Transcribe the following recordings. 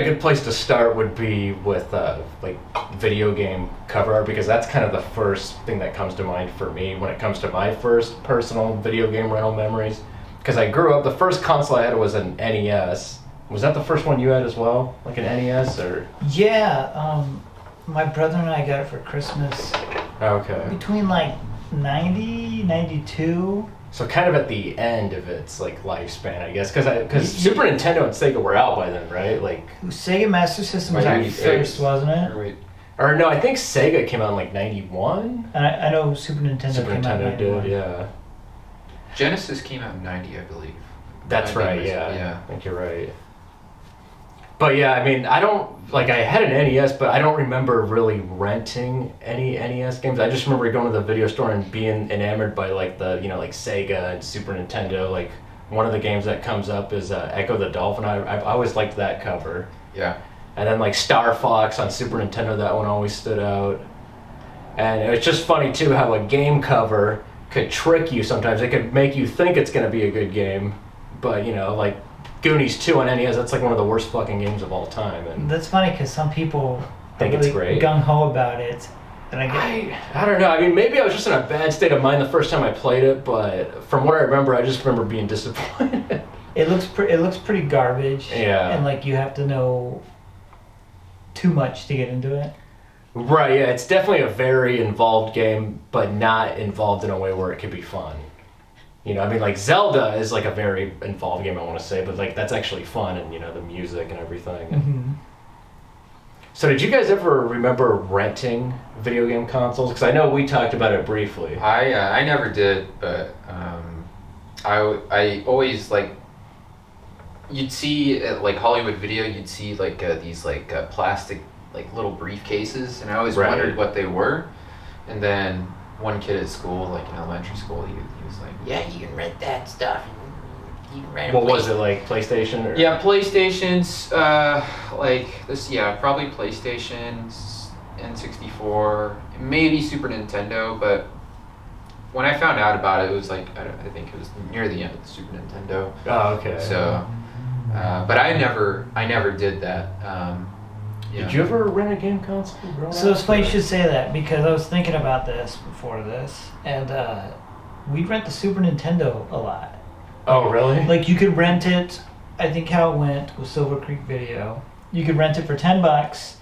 a good place to start would be with like video game cover art, because that's kind of the first thing that comes to mind for me when it comes to my first personal video game rental memories. Because I grew up, the first console I had was an NES. Was that the first one you had as well? Like an NES or? Yeah, my brother and I got it for Christmas. Okay. Between like 90, 92. So kind of at the end of its like lifespan, I guess, because Super Nintendo and Sega were out by then, right? Like Sega Master System was out first, wasn't it? Or no, I think Sega came out in like 91. I know Super Nintendo came out in 91. Did, yeah. Genesis came out in 90, I believe. That's right, yeah. I think you're right. But yeah, I mean, I had an NES, but I don't remember really renting any NES games. I just remember going to the video store and being enamored by like the, like Sega and Super Nintendo. Like one of the games that comes up is Echo the Dolphin. I always liked that cover. Yeah. And then like Star Fox on Super Nintendo, that one always stood out. And it was just funny too how a game cover could trick you sometimes. It could make you think it's going to be a good game, but like Goonies 2 on NES, that's like one of the worst fucking games of all time. And that's funny because some people think really it's great, gung-ho about it. And I don't know. I mean, maybe I was just in a bad state of mind the first time I played it, but from what I remember, I just remember being disappointed. It looks pretty garbage. Yeah. And like you have to know too much to get into it. Right, yeah. It's definitely a very involved game, but not involved in a way where it could be fun. I mean, like Zelda is like a very involved game, I want to say, but like that's actually fun, and the music and everything. Mm-hmm. So did you guys ever remember renting video game consoles? Because I know we talked about it briefly. I never did, but I always like, you'd see at like Hollywood Video, you'd see like these like plastic like little briefcases, and I always wondered what they were. And then one kid at school, like in elementary school, he was like, yeah, you can rent that stuff. You can rent what was it, like PlayStation? Or? Yeah, PlayStations, probably PlayStations, N64, maybe Super Nintendo, but when I found out about it was like, I think it was near the end of the Super Nintendo. Oh, okay. So, but I never did that. Did you ever rent a game console growing up? So it's funny you should say that, because I was thinking about this before this, and we'd rent the Super Nintendo a lot. Oh, really? Like you could rent it, I think how it went with Silver Creek Video. You could rent it for $10,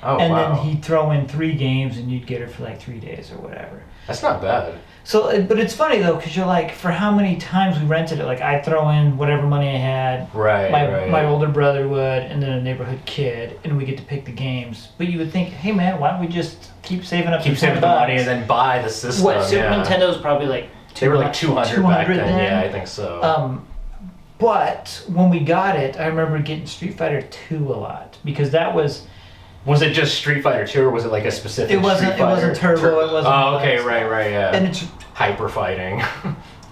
and then he'd throw in 3 games and you'd get it for like 3 days or whatever. That's not bad. So, but it's funny though, because you're like, for how many times we rented it, like I'd throw in whatever money I had, my older brother would, and then a neighborhood kid, and we get to pick the games. But you would think, hey man, why don't we just keep saving up the money and then buy the system? What, Super Nintendo's probably like they were like 200 back then. Yeah, I think so. But when we got it, I remember getting Street Fighter 2 a lot, because that was... Was it just Street Fighter 2, or was it like a specific Street Fighter? It wasn't Turbo, it wasn't... Oh, okay, right, yeah. And it's... Hyper fighting.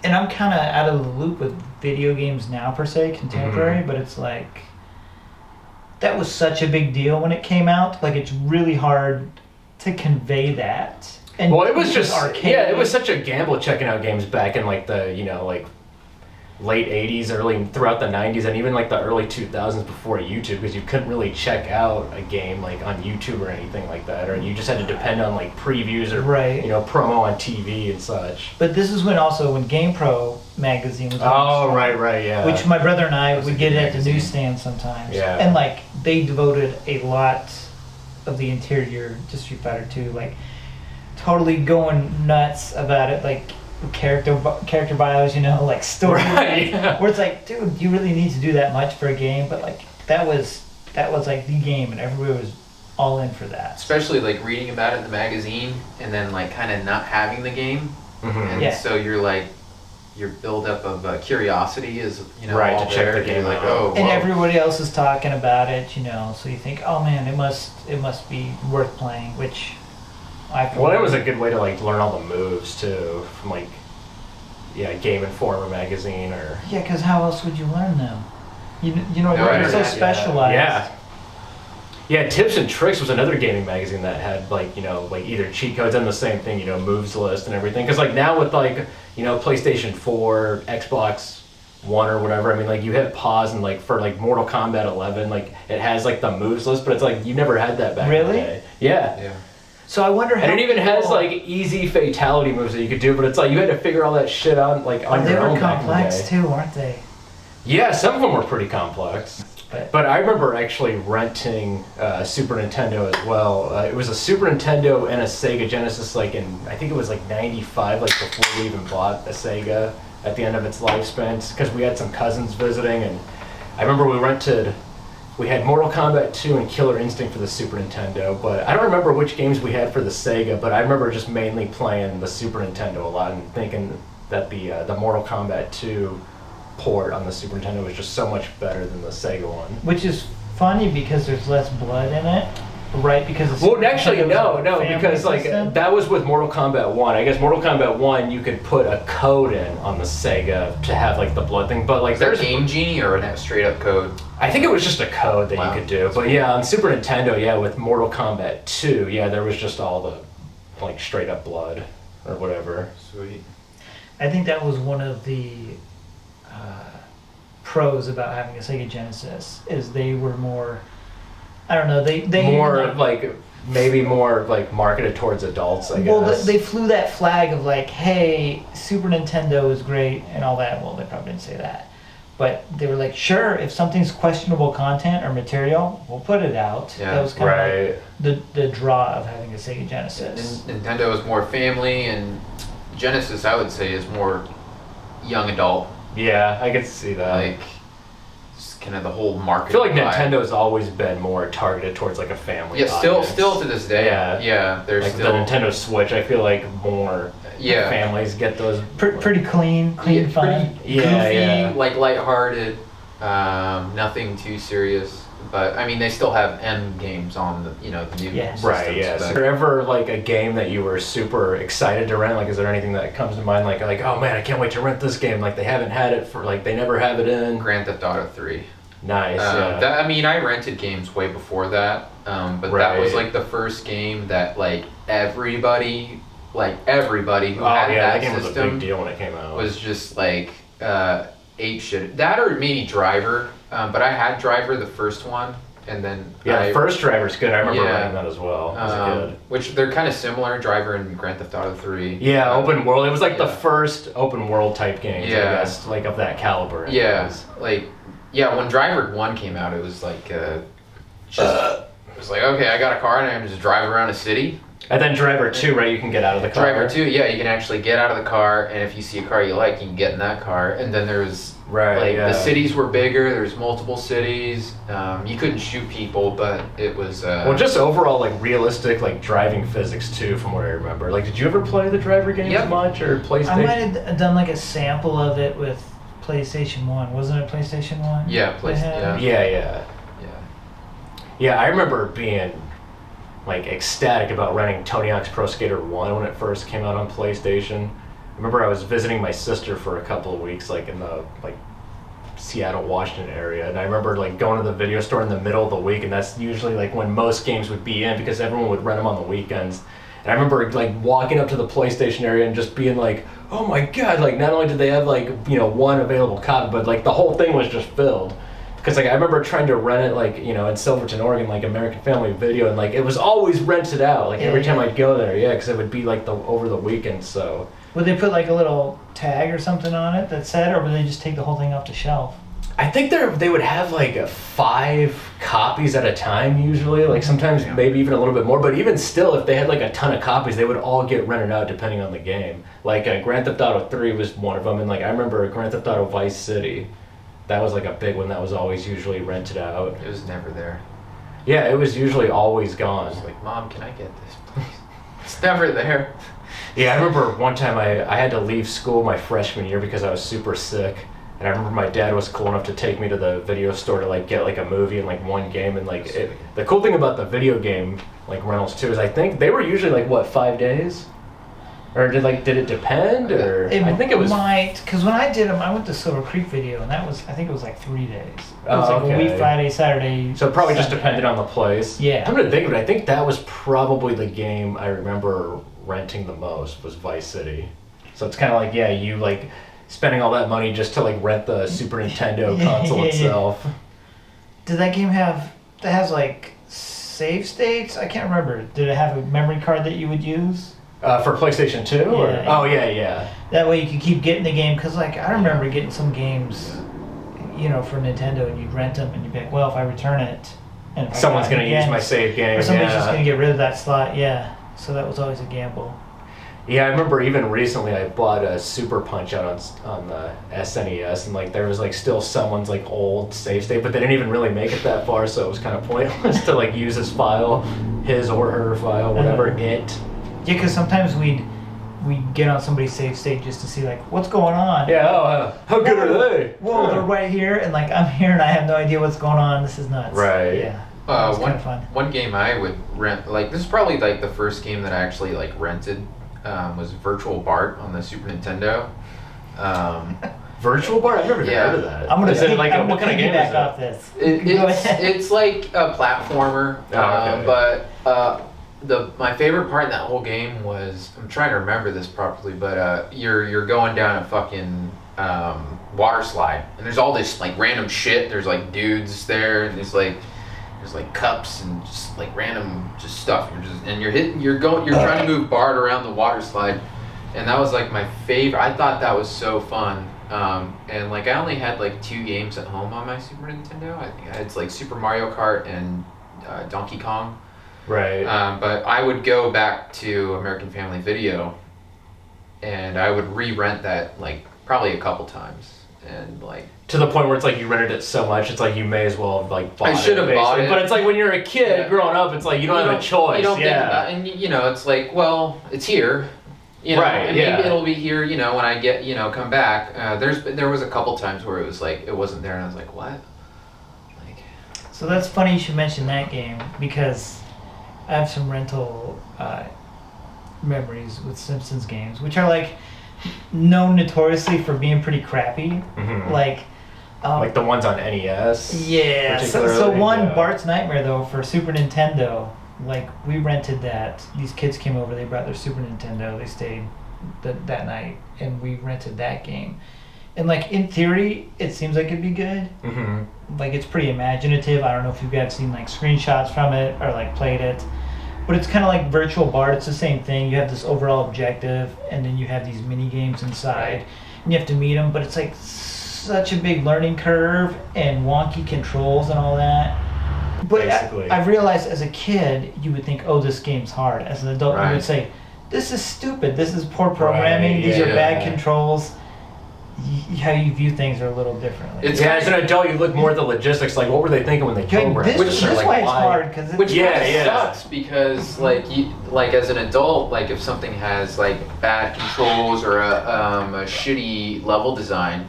And I'm kind of out of the loop with video games now, per se, contemporary, but it's like... That was such a big deal when it came out. Like, it's really hard to convey that. And well, it was just... arcade. Yeah, it was such a gamble checking out games back in like the, like... late 80s, throughout the 90s, and even like the early 2000s before YouTube, because you couldn't really check out a game like on YouTube or anything like that, or you just had to depend on like previews or promo on TV and such. But this is when GamePro magazine was right, yeah. Which my brother and I would get at the newsstand sometimes. Yeah. And like they devoted a lot of the interior to Street Fighter 2, like totally going nuts about it, like character bios, like story, where it's like, dude, you really need to do that much for a game, but like that was like the game, and everybody was all in for that. Especially like reading about it in the magazine, and then like kind of not having the game, and so you're like, your buildup of curiosity is right, all to check there. the game, like, oh, and everybody else is talking about it, so you think, oh man, it must be worth playing, which. Well, it was a good way to like learn all the moves too, from like, Game Informer magazine or. Yeah, because how else would you learn them? They're so specialized. Yeah, Tips and Tricks was another gaming magazine that had like either cheat codes and the same thing, moves list and everything. Because like now with like PlayStation 4, Xbox 1 or whatever, I mean, like, you hit pause and, like, for, like, Mortal Kombat 11, like, it has, like, the moves list, but it's like, you never had that back in the day. Yeah. Yeah. So I wonder how. And it even has, like, easy fatality moves that you could do, but it's like, you had to figure all that shit out, like, on your own back in the day. They were complex, too, weren't they? Yeah, some of them were pretty complex. But I remember actually renting Super Nintendo as well. It was a Super Nintendo and a Sega Genesis, like I think it was like 95, like before we even bought a Sega at the end of its lifespan, because we had some cousins visiting, and I remember we had Mortal Kombat 2 and Killer Instinct for the Super Nintendo, but I don't remember which games we had for the Sega, but I remember just mainly playing the Super Nintendo a lot and thinking that the Mortal Kombat 2 port on the Super Nintendo was just so much better than the Sega one. Which is funny because there's less blood in it, right? Because it's actually no, because like that was with Mortal Kombat 1. I guess Mortal Kombat 1 you could put a code in on the Sega to have like the blood thing, but like there's Game Genie or a straight up code. I think it was just a code that you could do. But yeah, on Super Nintendo, yeah, with Mortal Kombat 2, yeah, there was just all the like straight up blood or whatever. Sweet. I think that was one of the pros about having a Sega Genesis is they were more, I don't know, they more like maybe more like marketed towards adults, I guess. Well, they flew that flag of like, hey, Super Nintendo is great and all that. Well, they probably didn't say that, but they were like, sure, if something's questionable content or material, we'll put it out. Yeah, that was kind of like the draw of having a Sega Genesis. Nintendo is more family, and Genesis, I would say, is more young adult. Yeah, I could see that. Like, just kind of the whole market. I feel like Nintendo's always been more targeted towards like a family. Yeah, still to this day. Yeah. There's like still the Nintendo Switch. I feel like more families get those. Pretty clean, fun. Goofy, like lighthearted, nothing too serious. But I mean, they still have M games on the the new systems. Right. Yeah. Is there ever like a game that you were super excited to rent? Like, is there anything that comes to mind? Like, oh man, I can't wait to rent this game. Like, they haven't had it for they never have it in. Grand Theft Auto 3. Nice. I mean, I rented games way before that, but that was like the first game that like everybody who had that game system was a big deal when it came out. Was just like ape shit. That or maybe Driver. But I had Driver, the first one, and then the first Driver's good. I remember playing that as well as a kid. Which they're kind of similar, Driver and Grand Theft Auto 3. Yeah, open world. It was like the first open world type games, I guess, like of that caliber. Yeah, when Driver 1 came out, it was like it was like, okay, I got a car and I can just drive around a city. And then Driver 2, right? You can get out of the car. Driver 2, yeah, you can actually get out of the car, and if you see a car you like, you can get in that car. And then there's the cities were bigger. There's multiple cities. You couldn't shoot people, but it was. Just overall like realistic like driving physics too, from what I remember. Like, did you ever play the Driver games much or PlayStation? I might have done like a sample of it with PlayStation 1. Wasn't it PlayStation 1? Yeah, PlayStation. Yeah, I remember being like ecstatic about renting Tony Hawk's Pro Skater 1 when it first came out on PlayStation. I remember I was visiting my sister for a couple of weeks, like in the Seattle, Washington area, and I remember like going to the video store in the middle of the week, and that's usually like when most games would be in because everyone would rent them on the weekends. And I remember like walking up to the PlayStation area and just being like, oh my god, like not only did they have like one available copy, but like the whole thing was just filled. Because like I remember trying to rent it like in Silverton, Oregon, like American Family Video, and like it was always rented out like every time I'd go there, because it would be like over the weekend. So would they put like a little tag or something on it that said, or would they just take the whole thing off the shelf? I think they would have like 5 copies at a time usually, like sometimes maybe even a little bit more, but even still, if they had like a ton of copies, they would all get rented out depending on the game. Like Grand Theft Auto 3 was one of them, and like I remember Grand Theft Auto Vice City. That was like a big one that was always usually rented out. It was never there. Yeah, it was usually always gone. I was like, Mom, can I get this, please? It's never there. Yeah, I remember one time I had to leave school my freshman year because I was super sick. And I remember my dad was cool enough to take me to the video store to like get like a movie and like one game. And like the cool thing about the video game like rentals too is I think they were usually like 5 days? Or did it depend? Or I think it was because when I did them, I went to Silver Creek Video, and I think it was like 3 days. It was like a week, Friday, Saturday. So it probably just depended on the place. Yeah. I'm gonna think of it. I think that was probably the game I remember renting the most was Vice City. So it's kind of like you like spending all that money just to like rent the Super Nintendo console itself. Did that game have? That has like save states? I can't remember. Did it have a memory card that you would use? For PlayStation 2? Or? Oh, yeah. That way you could keep getting the game, because like I remember getting some games, for Nintendo, and you'd rent them, and you'd be like, well, if I return it, and if someone's going to use my save game. Or somebody's just going to get rid of that slot, So that was always a gamble. Yeah, I remember even recently I bought a Super Punch Out on the SNES, and like there was like still someone's like old save state, but they didn't even really make it that far, so it was kind of pointless to like use his file, his or her file, whatever it. Yeah, because sometimes we'd get on somebody's save state just to see like what's going on. Yeah, how good are they? Whoa, they're right here, and like I'm here, and I have no idea what's going on. This is nuts. Right. Yeah. It's kind of fun. One game I would rent, like this is probably like the first game that I actually like rented, was Virtual Bart on the Super Nintendo. Virtual Bart? I've never heard of that. I'm gonna what kind of game is off this. It's like a platformer, okay. But my favorite part in that whole game was, I'm trying to remember this properly, but you're going down a fucking water slide, and there's all this like random shit. There's like dudes there, and there's like cups and just like random just stuff. You're trying to move Bart around the water slide, and that was like my favorite. I thought that was so fun. And like I only had like 2 games at home on my Super Nintendo. I think I had like Super Mario Kart and Donkey Kong. Right. But I would go back to American Family Video, and I would re-rent that like probably a couple times, and like to the point where it's like you rented it so much, it's like you may as well have like bought it. I should have bought it. But it's like when you're a kid growing up, it's like you don't have a choice. You don't think about it, and it's like, well, it's here. Right, and maybe it'll be here, when I get, come back. There was a couple times where it was like, it wasn't there, and I was like, what? So that's funny you should mention that game, because I have some rental memories with Simpsons games, which are like known notoriously for being pretty crappy. Mm-hmm. Like the ones on NES. Yeah. So Bart's Nightmare though for Super Nintendo. Like we rented that. These kids came over. They brought their Super Nintendo. They stayed that night, and we rented that game. And like in theory, it seems like it'd be good. Mm-hmm. Like it's pretty imaginative. I don't know if you guys seen like screenshots from it or like played it, but it's kind of like Virtual Bart. It's the same thing. You have this overall objective, and then you have these mini games inside, and you have to meet them. But it's like such a big learning curve and wonky controls and all that. But I realized as a kid, you would think, oh, this game's hard. As an adult, you would say, this is stupid. This is poor programming. These are bad controls. How you view things are a little differently. As an adult, you look more at the logistics. Like, what were they thinking when they programmed? This is why it's hard. Which sucks because, like as an adult, like if something has like bad controls or a shitty level design,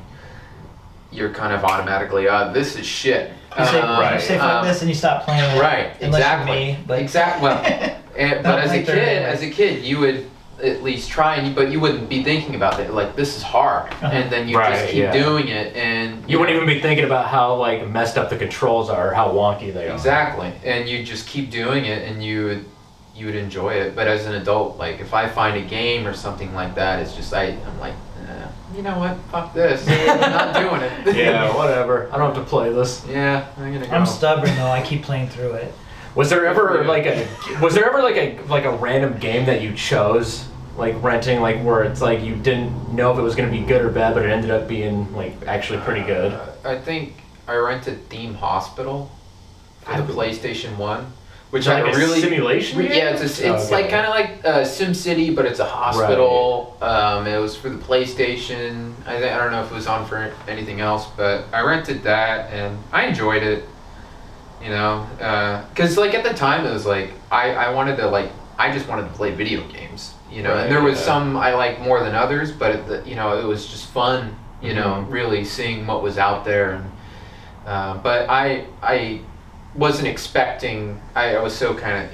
you're kind of automatically, this is shit. You say fuck this and you stop playing it. Right, exactly. Exactly. Well, but as a kid, you would at least try, but you wouldn't be thinking about it. Like, this is hard, and then you just keep doing it, and you wouldn't even be thinking about how like messed up the controls are, or how wonky they are. Exactly, and you just keep doing it, and you would enjoy it. But as an adult, like if I find a game or something like that, it's just I'm like, you know what? Fuck this. I'm not doing it. Yeah, whatever. I don't have to play this. Yeah, I'm gonna go. I'm stubborn though. I keep playing through it. Was there ever like a random game that you chose, like renting, like where it's like you didn't know if it was going to be good or bad, but it ended up being like actually pretty good? I think I rented Theme Hospital for the PlayStation 1. Which like a really simulation game? Yeah, it's like kind of like SimCity, but it's a hospital. Right. It was for the PlayStation. I don't know if it was on for anything else, but I rented that and I enjoyed it. Because like at the time it was like I wanted to I just wanted to play video games. And there was some I liked more than others, but it was just fun. Really seeing what was out there, and but I wasn't expecting. I was so kind of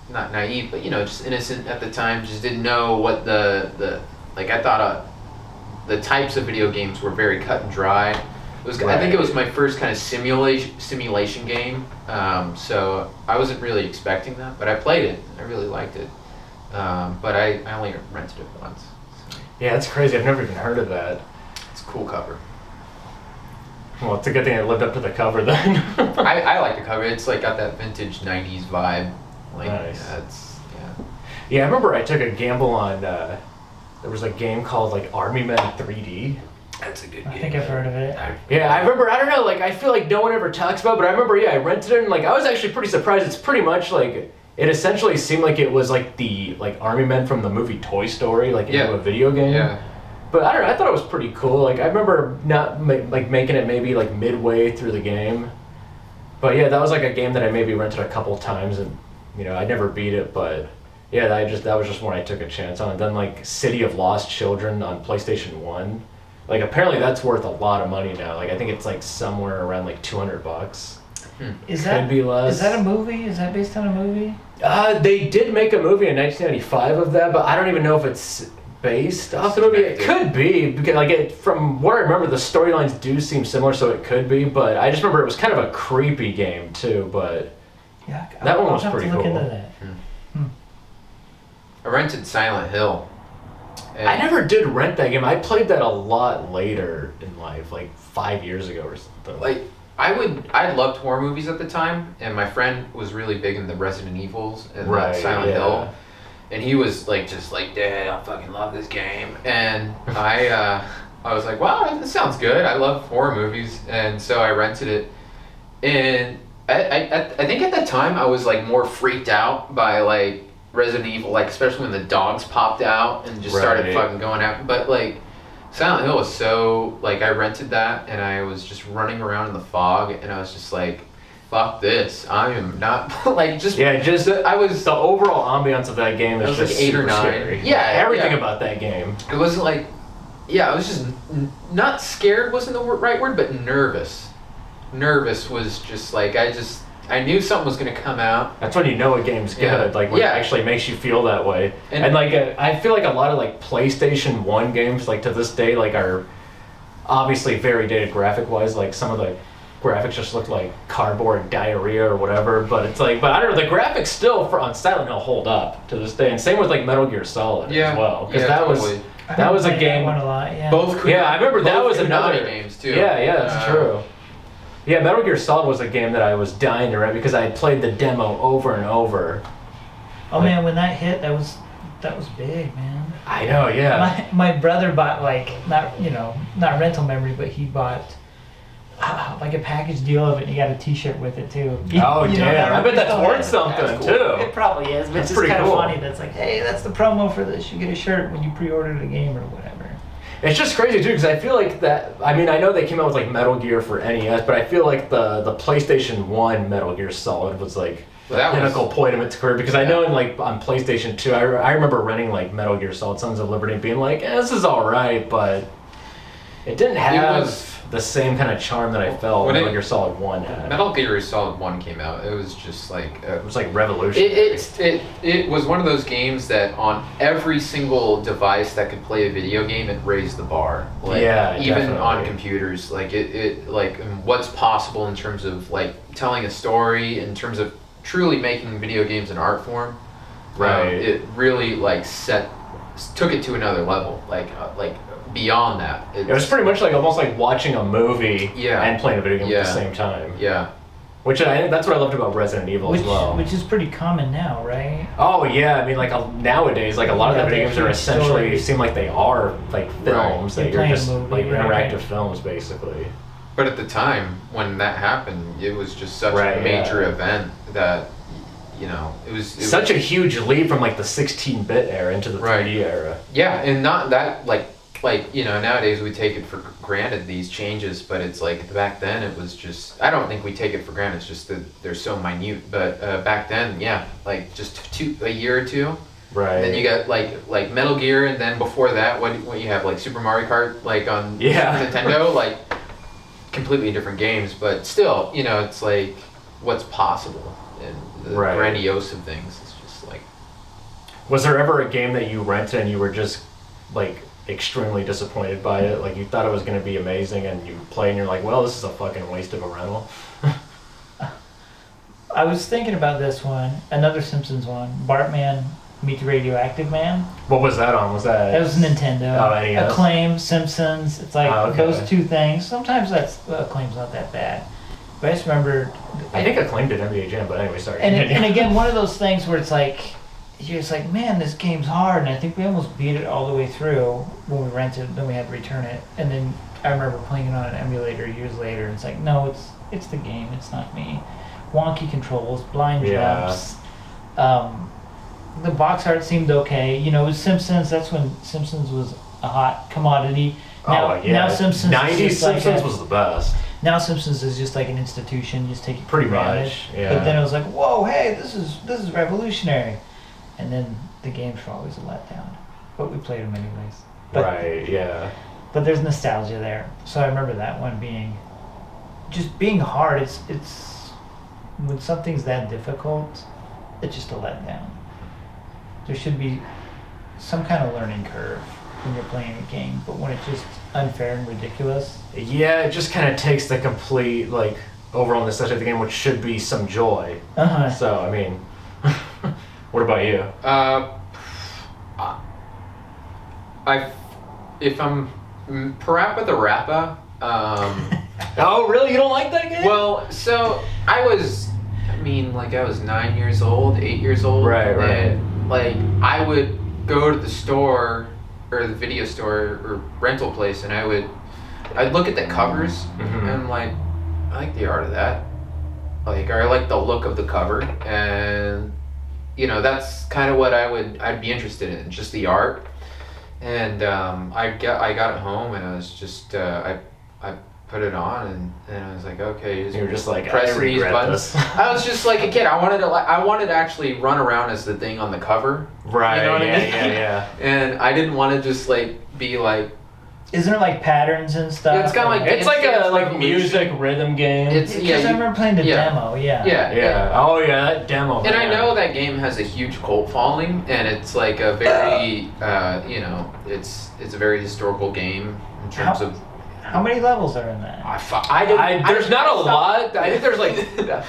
not naive, but just innocent at the time. Just didn't know what the I thought the types of video games were very cut and dry. I think it was my first kind of simulation game. So I wasn't really expecting that, but I played it. I really liked it. But I only rented it once. So. Yeah, it's crazy. I've never even heard of that. It's a cool cover. Well, it's a good thing I lived up to the cover then. I like the cover. It's like got that vintage '90s vibe. Like, nice. Yeah, I remember I took a gamble on. There was a game called like Army Men 3D. That's a good game. I think I've heard of it. Yeah, I remember. I don't know. Like, I feel like no one ever talks about, it, but I remember. Yeah, I rented it, and like I was actually pretty surprised. It's pretty much like it essentially seemed like it was like the Army Men from the movie Toy Story, like into a video game. Yeah. But I don't know. I thought it was pretty cool. Like I remember not making it maybe like midway through the game. But yeah, that was like a game that I maybe rented a couple times, and I never beat it. But yeah, that was just one I took a chance on. And then like City of Lost Children on PlayStation 1. Like apparently that's worth a lot of money now. Like I think it's like somewhere around like $200. Is that Could be less. Is that a movie? Is that based on a movie? They did make a movie in 1995 of that, but I don't even know if it's based off the movie. It could be because from what I remember, the storylines do seem similar, so it could be. But I just remember it was kind of a creepy game too. But yeah, that one was I'll have pretty to look cool. Into that. I rented Silent Hill. I never did rent that game. I played that a lot later in life, like 5 years ago or something. Like I loved horror movies at the time, and my friend was really big in the Resident Evils and Silent Hill, and he was like just like, Dad, I fucking love this game, and I was like, wow, this sounds good. I love horror movies, and so I rented it, and I think at that time I was like more freaked out by like Resident Evil, like especially when the dogs popped out and just started fucking going out. But like Silent Hill was so like I rented that and I was just running around in the fog and I was just like, fuck this. I am not like I was the overall ambiance of that game is just like 8 or 9. Scary. Yeah, everything about that game. It wasn't like I was just not scared wasn't the right word, but nervous. Nervous was just like I knew something was going to come out. That's when you know a game's good, like when it actually makes you feel that way. And like I feel like a lot of like PlayStation 1 games, like to this day, like are obviously very dated graphic-wise. Like some of the graphics just look like cardboard diarrhea or whatever. But it's like, but I don't know, the graphics still on Silent Hill hold up to this day. And same with like Metal Gear Solid as well, because that was a game. That one a lot, yeah. Both. I remember that was another games too. Yeah, that's true. Yeah, Metal Gear Solid was a game that I was dying to rent because I had played the demo over and over. Oh man, when that hit, that was big, man. I know, yeah. My brother bought like not rental memory, but he bought like a package deal of it. And he got a T-shirt with it too. Damn! I bet that's worth something too. It probably is, but that's it's just kind of cool. funny. That's like, hey, that's the promo for this. You get a shirt when you pre-order the game or whatever. It's just crazy too, because I feel like that. I mean, I know they came out with like Metal Gear for NES, but I feel like the PlayStation 1 Metal Gear Solid was like the pinnacle point of its career. Because I know on PlayStation 2, I remember renting like Metal Gear Solid: Sons of Liberty, and being like, this is all right, but it didn't have the same kind of charm that I felt Metal Gear Solid 1 had. Metal Gear Solid 1 came out. It was just like it was like revolutionary. It was one of those games that on every single device that could play a video game, it raised the bar. Like, even definitely. on computers, like it like what's possible in terms of like telling a story, in terms of truly making video games an art form. Right. It really like took it to another level. Like beyond that, it was pretty much like almost like watching a movie and playing a video game at the same time. Yeah. Which I think that's what I loved about Resident Evil as well. Which is pretty common now, right? Oh yeah, I mean like nowadays, like a lot of the video games are essentially seem like they are like films that you're just like interactive films basically. But at the time when that happened, it was just such a major event that it was such a huge leap from like the 16-bit era into the 3D era. Yeah, and not that like nowadays we take it for granted these changes, but it's like back then it was just, I don't think we take it for granted, it's just that they're so minute, but back then, like just a year or two. Right. Then you got like Metal Gear, and then before that, what you have, like Super Mario Kart, like on Nintendo, like completely different games, but still, it's like what's possible and the grandiose of things. It's just like. Was there ever a game that you rented and you were just like extremely disappointed by it? Like you thought it was going to be amazing, and you play and you're like, well, this is a fucking waste of a rental. I was thinking about this one, another Simpsons one, Bartman Meet the Radioactive Man. What was that on? Was that? That was Nintendo. Oh, NES. Acclaim, Simpsons. It's like okay. those two things. Sometimes Acclaim's not that bad. But I just remember. I think Acclaim did NBA Jam, but anyway, sorry. And again, one of those things where it's like, you're just like, man, this game's hard. And I think we almost beat it all the way through when we rented. Then we had to return it. And then I remember playing it on an emulator years later. And it's like, no, it's the game. It's not me. Wonky controls, blind jumps. The box art seemed okay. You know, it was Simpsons. That's when Simpsons was a hot commodity. Now Simpsons. 90s Simpsons was the best. Now Simpsons is just like an institution. You just take it for pretty granted. much. Yeah. But then it was like, whoa, hey, this is revolutionary. And then the games were always a letdown. But we played them anyways. Right. Yeah. But there's nostalgia there. So I remember that one being hard. It's when something's that difficult, it's just a letdown. There should be some kind of learning curve when you're playing a game, but when it's just unfair and ridiculous. Yeah, it just kind of takes the complete, like, overall necessity of the game, which should be some joy. Uh-huh. So, I mean, what about you? If I'm Parappa the Rapper, Oh, really? You don't like that game? well, so I was 9 years old, 8 years old. Right. And, like, I would go to the store, or the video store, or rental place, and I'd look at the covers, and, like, I like the art of that. Like, I like the look of the cover, and, you know, that's kind of what I'd be interested in, just the art. And I got it home, and I was just I put it on, and I was like, okay, you were just like, press I these regret buttons. this. I was just like a kid. I wanted to actually run around as the thing on the cover. Right. You know what I mean? Yeah. And I didn't want to just like be like. Isn't there like patterns and stuff? Yeah, it's kind of like It's like a Revolution. music rhythm game. It's Because I remember playing the demo. Yeah. Oh yeah, that demo. And I know that game has a huge cult following, and it's like a very, it's a very historical game in terms of. How many levels are in that? There's not a lot. I think there's like,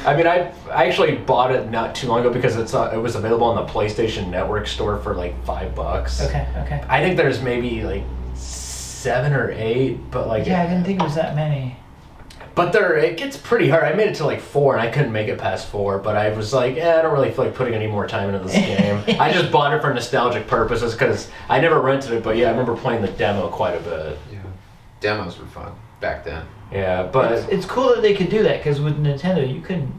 I mean, I actually bought it not too long ago because it was available on the PlayStation Network store for like $5. Okay. I think there's maybe like 7 or 8, but like Yeah, I didn't think it was that many. But it gets pretty hard. I made it to like 4 and I couldn't make it past 4, but I was like, I don't really feel like putting any more time into this game. I just bought it for nostalgic purposes because I never rented it, but yeah, I remember playing the demo quite a bit. Yeah. Demos were fun back then. Yeah, but it's cool that they could do that because with Nintendo, you couldn't.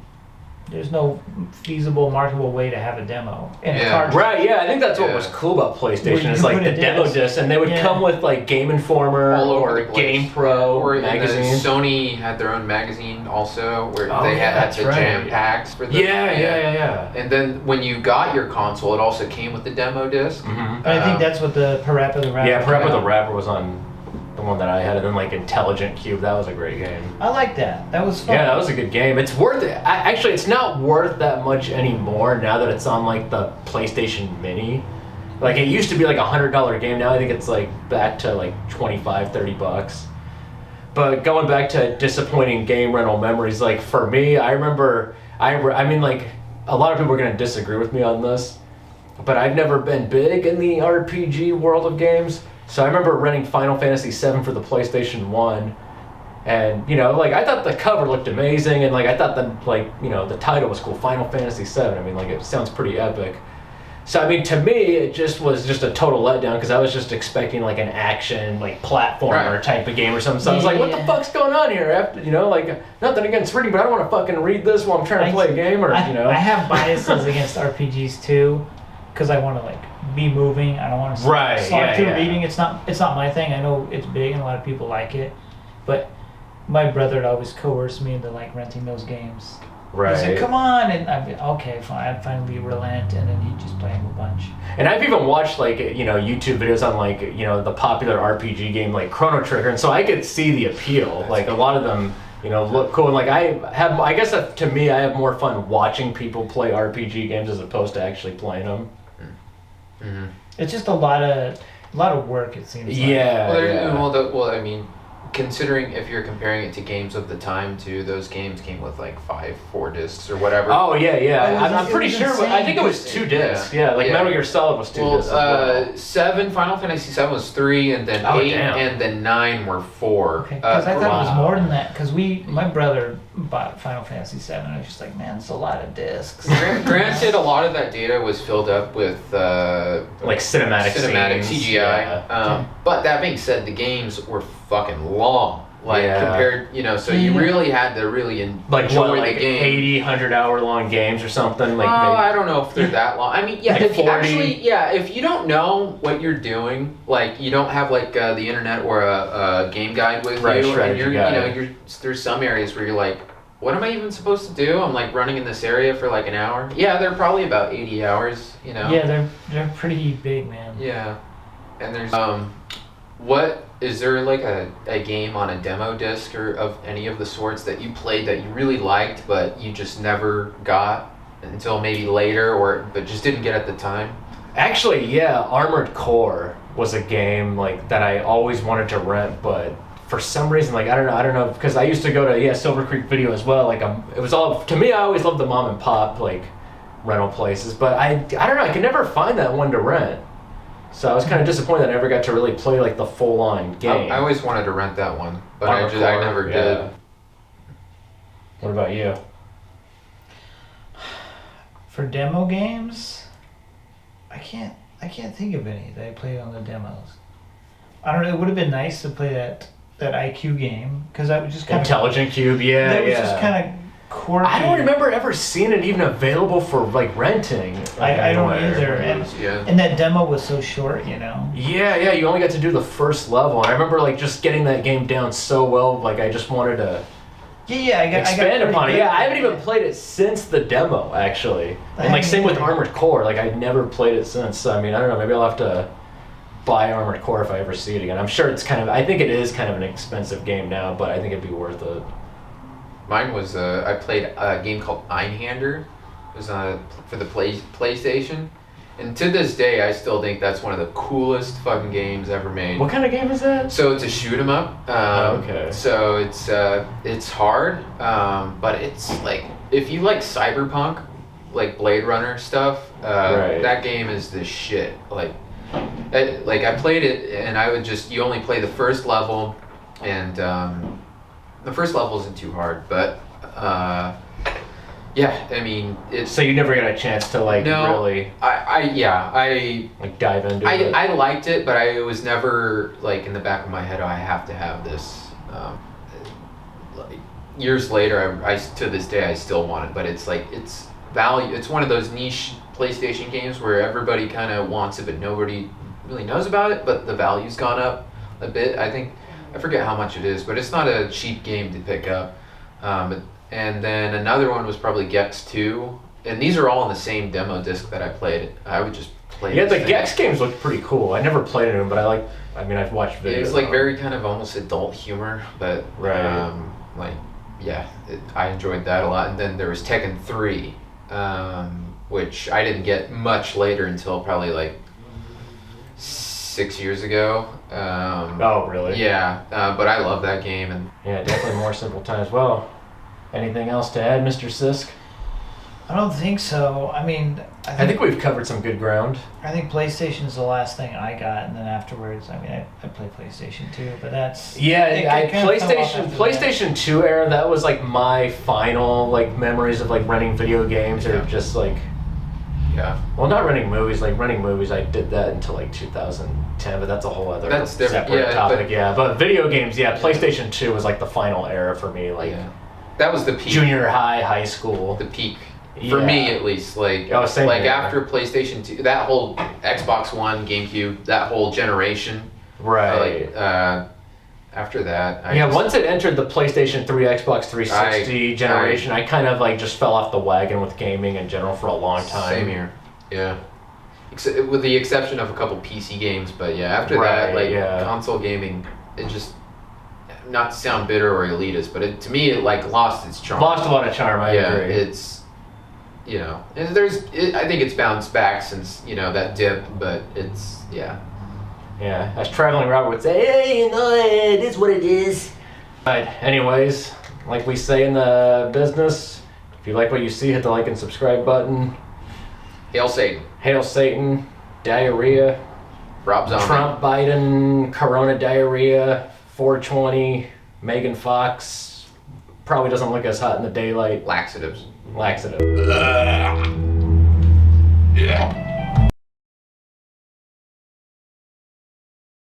There's no feasible, marketable way to have a demo in a cartridge. Right, yeah, I think that's what was cool about PlayStation is like the demo disc, and they would come with like Game Informer or Game Pro or magazine. Sony had their own magazine also where they had the jam packs for the Yeah. And then when you got your console, it also came with the demo disc. And I think that's what the Parappa the Rapper. Yeah, Parappa the Rapper was on the one that I had, and then like Intelligent Cube. That was a great game. I like that. That was fun. Yeah, that was a good game. It's worth it. Actually, it's not worth that much anymore now that it's on like the PlayStation Mini. Like it used to be like $100 game. Now I think it's like back to like $25-$30. But going back to disappointing game rental memories, like for me, I remember. I mean, like a lot of people are gonna disagree with me on this, but I've never been big in the RPG world of games. So I remember renting Final Fantasy VII for the PlayStation 1, and like I thought the cover looked amazing, and like I thought the title was cool, Final Fantasy VII. I mean, like it sounds pretty epic. So I mean, to me, it just was just a total letdown because I was just expecting like an action, like platformer type of game or something. So I was like, what the fuck's going on here? After like nothing against reading, but I don't want to fucking read this while I'm trying to play a game or I have biases against RPGs too, because I want to like be moving. I don't want to slog through reading. It's not my thing. I know it's big and a lot of people like it, but my brother would always coerce me into like renting those games. Right. He's like, come on, and I'd be okay, fine. I'd finally relent, and then he'd just play them a bunch. And I've even watched like YouTube videos on like the popular RPG game like Chrono Trigger, and so I could see the appeal. Like a lot of them look cool, and like I guess that, to me I have more fun watching people play RPG games as opposed to actually playing them. It's just a lot of work, it seems like. Yeah. Well, I mean, considering if you're comparing it to games of the time too, those games came with like 4 discs or whatever. Oh yeah. I'm pretty sure. insane. I think it was 2 discs. Yeah, like Metal Gear Solid was 2 discs. As well. 7, Final Fantasy 7 was 3, and then 8, and then 9 were 4. Okay, because I thought it was more than that. Because my brother bought Final Fantasy 7, and I was just like, man, it's a lot of discs. Granted, a lot of that data was filled up with like cinematic scenes. CGI. Yeah. But that being said, the games were fucking long. Compared, so you really had to really enjoy the game. 80, 100-hour long games or something. Like I don't know if they're that long. I mean, yeah, like if 40. If you don't know what you're doing, like you don't have like the internet or a game guide with you, and there's some areas where you're like, what am I even supposed to do? I'm like running in this area for like an hour. Yeah, they're probably about 80 hours. Yeah, they're pretty big, man. Yeah, and there's what is there like a game on a demo disc or of any of the sorts that you played that you really liked but you just never got until maybe later but just didn't get at the time? Actually, yeah, Armored Core was a game like that I always wanted to rent, but for some reason, like I don't know, because I used to go to Silver Creek Video as well. Like it was all to me. I always loved the mom and pop like rental places, but I don't know. I could never find that one to rent. So I was kind of disappointed that I never got to really play like the full-on game. I always wanted to rent that one, but I never did. What about you? For demo games, I can't think of any that I played on the demos. I don't know. It would have been nice to play that IQ game because that was just kind Intelligent Cube. That was just kind of quirky. I don't remember ever seeing it even available for like renting. I don't either. And that demo was so short, Yeah, you only got to do the first level. And I remember like just getting that game down so well, like I just wanted to expand upon it. Yeah, I haven't even played it since the demo, actually. And like same with Armored Core, like I'd never played it since. So I mean, I don't know, maybe I'll have to buy Armored Core if I ever see it again. I'm sure I think it is kind of an expensive game now, but I think it'd be worth it. Mine was I played a game called Einhander. It was for the PlayStation, and to this day I still think that's one of the coolest fucking games ever made. What kind of game is that? So it's a shoot 'em up. Okay. So it's hard, but it's like if you like cyberpunk, like Blade Runner stuff, that game is the shit. Like I played it, and I would you only play the first level, and the first level isn't too hard, but I mean it's. So you never got a chance to really. I like dive into it. I liked it, but I was never like in the back of my head. Oh, I have to have this. Like years later, I to this day I still want it, but it's like it's value. It's one of those niche PlayStation games where everybody kind of wants it, but nobody really knows about it. But the value's gone up a bit. I forget how much it is, but it's not a cheap game to pick up. And then another one was probably Gex 2. And these are all on the same demo disc that I played. I would just play the Gex games looked pretty cool. I never played them, but I've watched videos. It's like very kind of almost adult humor, but I enjoyed that a lot. And then there was Tekken 3, which I didn't get much later until probably like 6 years ago. Oh, really? Yeah, but I love that game. And yeah, definitely more simple times. Well, anything else to add, Mr. Sisk? I don't think so. I mean, I think we've covered some good ground. I think PlayStation's the last thing I got, and then afterwards, I mean, I played PlayStation 2, but that's... Yeah, PlayStation 2 era, that was like my final like memories of like renting video games or just like... Yeah. Well, not renting movies. Like renting movies, I did that until like 2010, but that's a whole other separate topic. But video games, PlayStation 2 was like the final era for me. Like that was the peak. Junior high, high school. The peak for me, at least. Like after PlayStation 2, that whole Xbox One, GameCube, that whole generation. Right. After that, once it entered the PlayStation 3, Xbox 360 generation, I kind of like just fell off the wagon with gaming in general for a long time. Same here. Yeah. With the exception of a couple PC games, but after that, console gaming, it just, not to sound bitter or elitist, but to me, it like lost its charm. Lost a lot of charm, I agree. It's, and I think it's bounced back since, that dip, but it's, Yeah, as Traveling Robert would say, hey, you know, it is what it is. Alright, anyways, like we say in the business, if you like what you see, hit the like and subscribe button. Hail Satan. Hail Satan. Diarrhea. Rob Zombie. Trump, Biden, Corona diarrhea, 420, Megan Fox. Probably doesn't look as hot in the daylight. Laxatives. Laxative. Yeah.